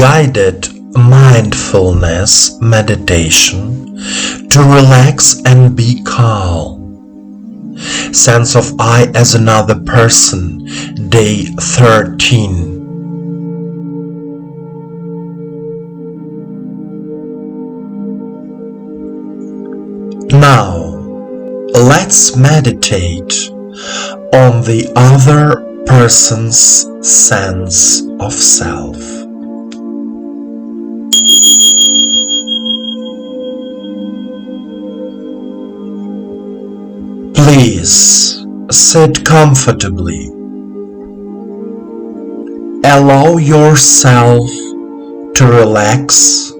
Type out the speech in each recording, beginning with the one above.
guided mindfulness meditation to relax and be calm. Sense of I as another person, day 13. Now, let's meditate on the other person's sense of self. Please sit comfortably. Allow yourself to relax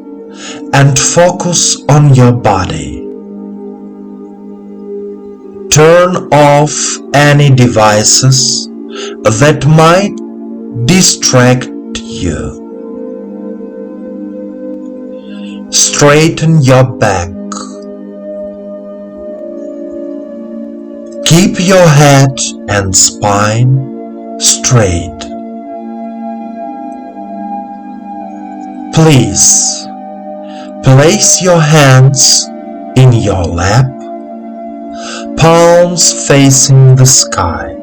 and focus on your body. Turn off any devices that might distract you. Straighten your back. Keep your head and spine straight. Please place your hands in your lap, palms facing the sky.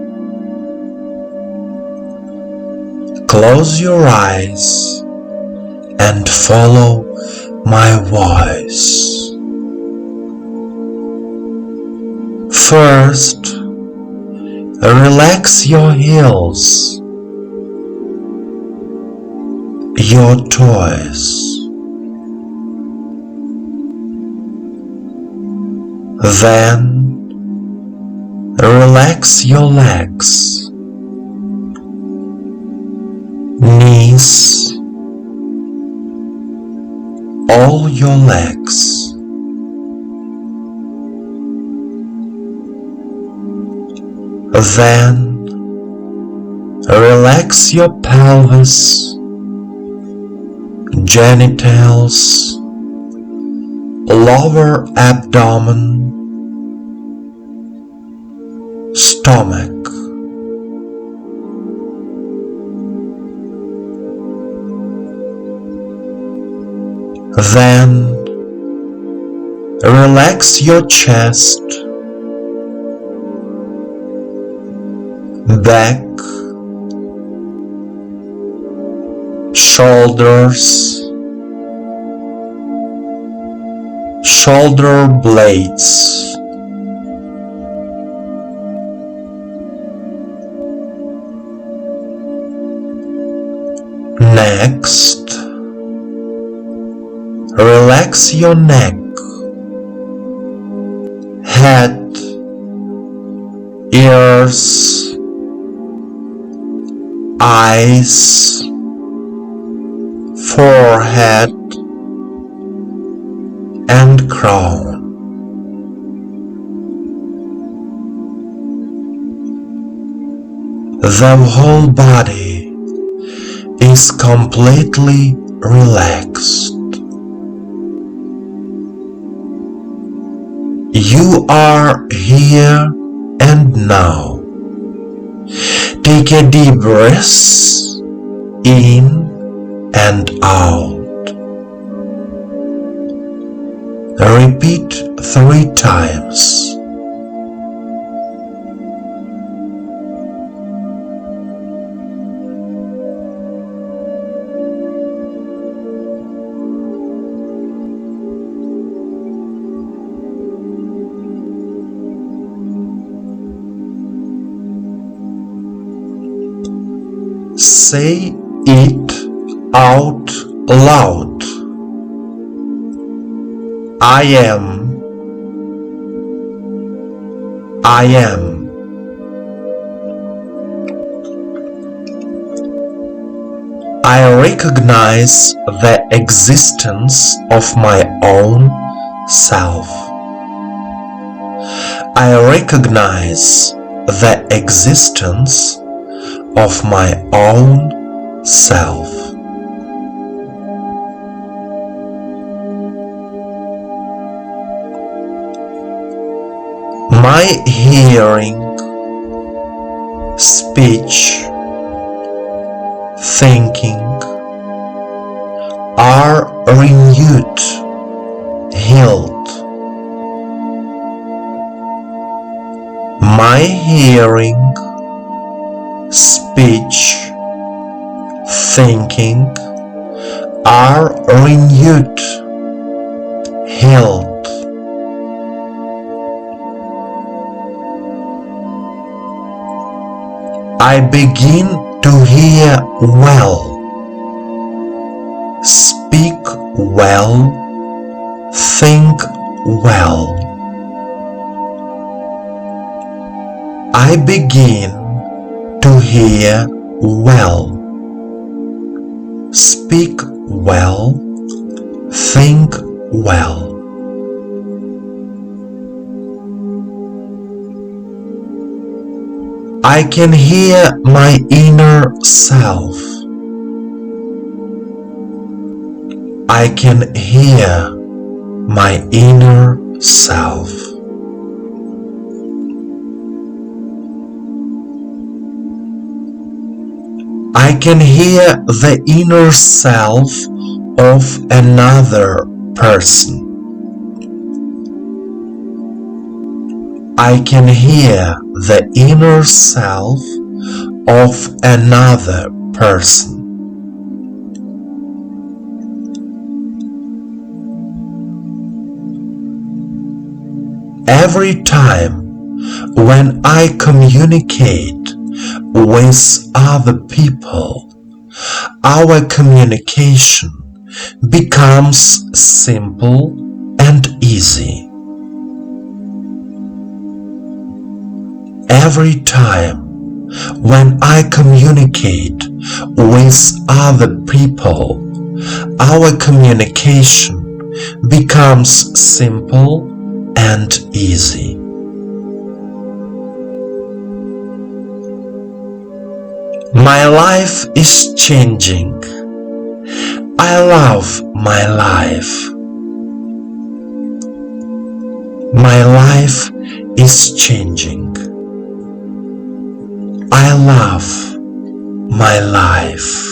Close your eyes and follow my voice. First, relax your heels, your toes. Then, relax your legs, knees, all your legs. Then, relax your pelvis, genitals, lower abdomen, stomach. Then, relax your chest, back, shoulders, shoulder blades, next, relax your neck, head, ears, eyes, forehead, and crown. The whole body is completely relaxed. You are here and now. Take a deep breath in and out. Repeat 3 times. Say it out loud. I am. I am. I recognize the existence of my own self. I recognize the existence of my own self. My hearing, speech, thinking, are renewed, healed. My hearing, speech, thinking are renewed, healed. I begin to hear well, speak well, think well. I begin to hear well, speak well, think well. I can hear my inner self. I can hear my inner self. I can hear the inner self of another person. I can hear the inner self of another person. Every time when I communicate with other people, our communication becomes simple and easy. Every time when I communicate with other people, our communication becomes simple and easy. My life is changing. I love my life. My life is changing. I love my life.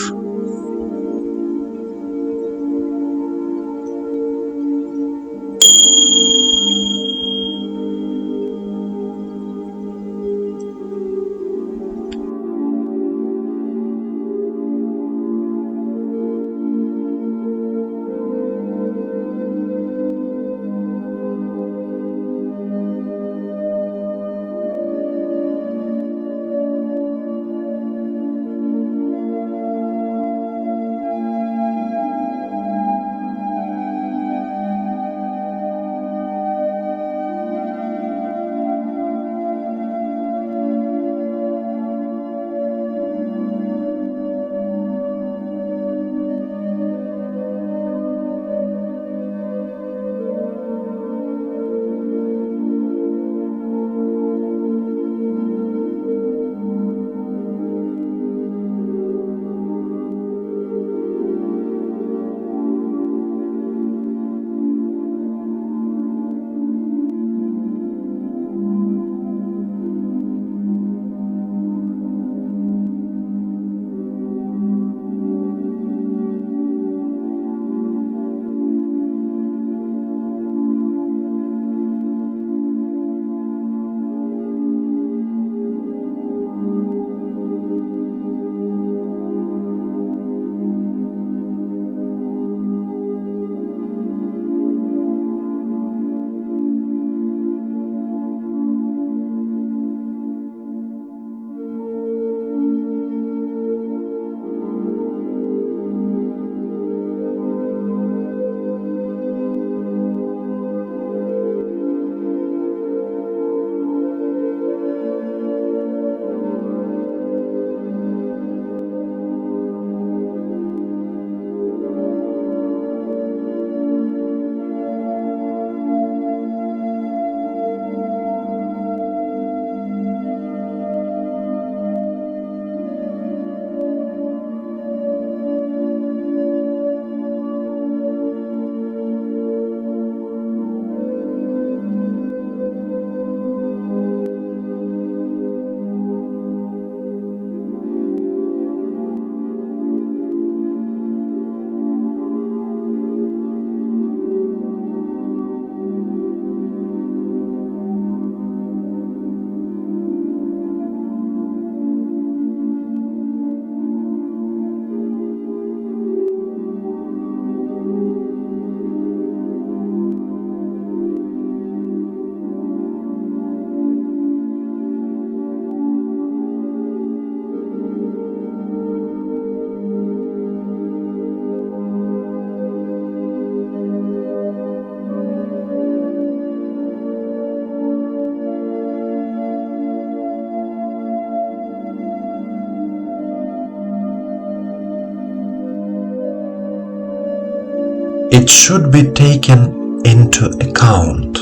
it should be taken into account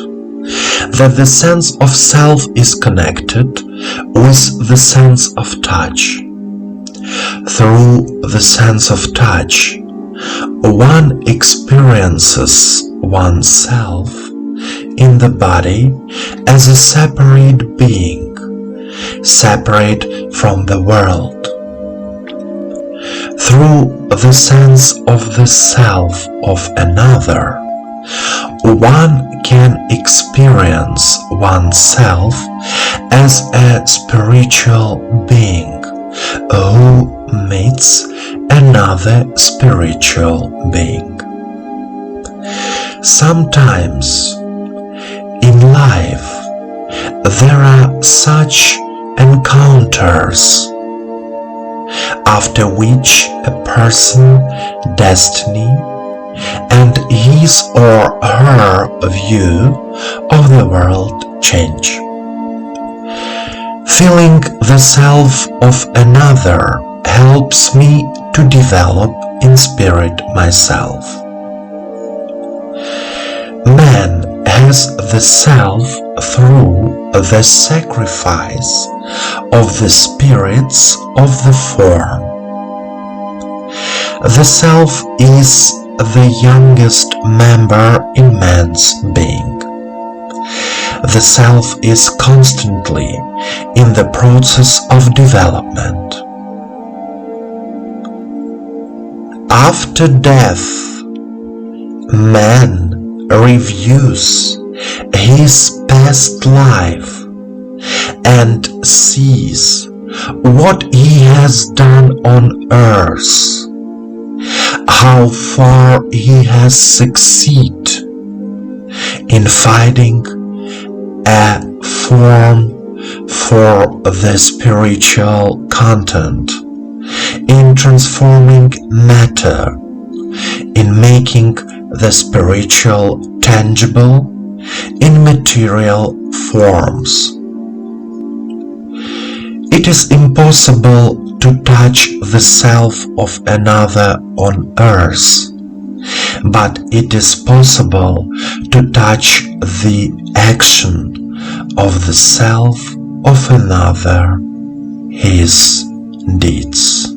that the sense of self is connected with the sense of touch. Through the sense of touch, one experiences oneself in the body as a separate being, separate from the world. Through the sense of the self of another, one can experience oneself as a spiritual being who meets another spiritual being. Sometimes in life there are such encounters after which a person's destiny and his or her view of the world change. Feeling the self of another helps me to develop in spirit myself. Man has the self through the sacrifice of the spirits of the form. The self is the youngest member in man's being. The self is constantly in the process of development. After death, man reviews his past life and sees what he has done on earth, how far he has succeeded in finding a form for the spiritual content, in transforming matter, in making the spiritual tangible in material forms. It is impossible to touch the self of another on earth, but it is possible to touch the action of the self of another, his deeds.